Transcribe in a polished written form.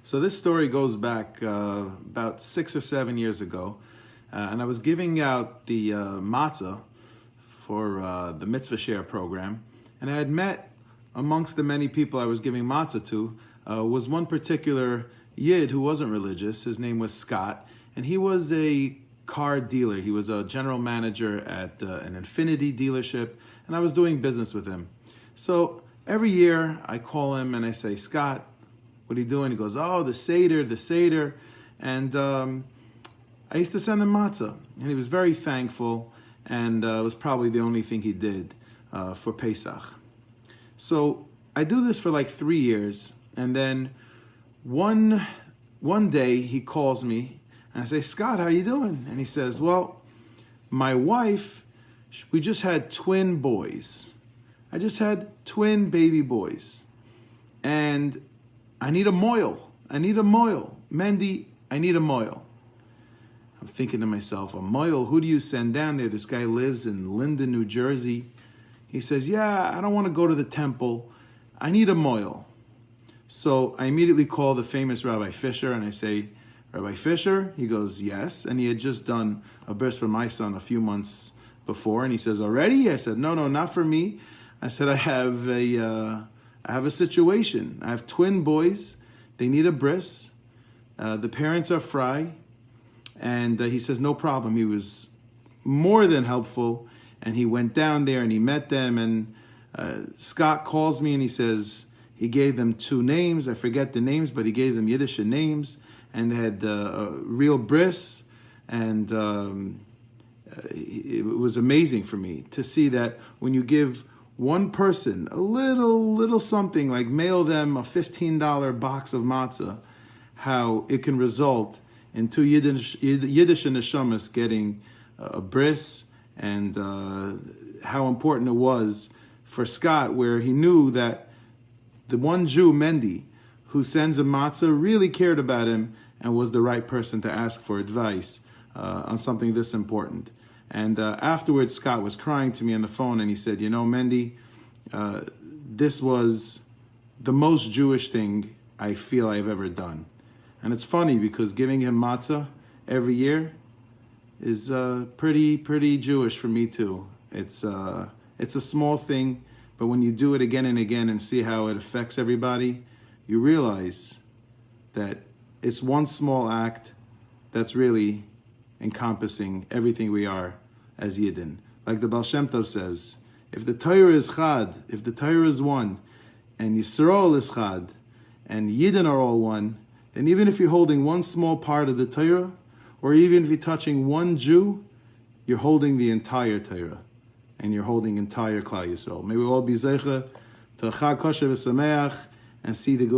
So this story goes back about 6 or 7 years ago, and I was giving out the matzah for the Mitzvah Share program, and I had met amongst the many people I was giving matzah to was one particular Yid who wasn't religious. His name was Scott, and he was a car dealer. He was a general manager at an Infinity dealership, and I was doing business with him. So every year I call him and I say, Scott, what are you doing? He goes, oh, the Seder. And I used to send him matzah, and he was very thankful, and it was probably the only thing he did for Pesach. So I do this for like 3 years, and then one day he calls me, and I say, Scott, how you doing? And he says, well, my wife, we just had twin boys. I just had twin baby boys, and I need a moil. Mendy, I need a moil. I'm thinking to myself, a moil, who do you send down there? This guy lives in Linden, New Jersey. He says, yeah, I don't want to go to the temple. I need a moil. So I immediately call the famous Rabbi Fisher, and I say, Rabbi Fisher? He goes, yes. And he had just done a bris for my son a few months before, and he says, already? I said, no, not for me. I said, I have a situation. I have twin boys. They need a bris. The parents are fry. And he says, no problem. He was more than helpful. And he went down there and he met them. And Scott calls me and he says, he gave them 2 names. I forget the names, but he gave them Yiddish names. And they had a real bris. And it was amazing for me to see that when you give one person a little something, like mail them a $15 box of matzah, how it can result in 2 Yiddish neshamas getting a bris, and how important it was for Scott, where he knew that the one Jew, Mendy, who sends a matzah, really cared about him and was the right person to ask for advice on something this important. And afterwards, Scott was crying to me on the phone, and he said, you know, Mendy, this was the most Jewish thing I feel I've ever done. And it's funny because giving him matzah every year is pretty Jewish for me too. It's a small thing, but when you do it again and again and see how it affects everybody, you realize that it's one small act that's really encompassing everything we are as Yidden. Like the Baal Shem Tov says, if the Torah is Chad, if the Torah is one, and Yisrael is Chad, and Yidden are all one, then even if you're holding one small part of the Torah, or even if you're touching one Jew, you're holding the entire Torah, and you're holding entire Klal Yisrael. May we all be zeicha to a Chag kosher v'sameach, and see the good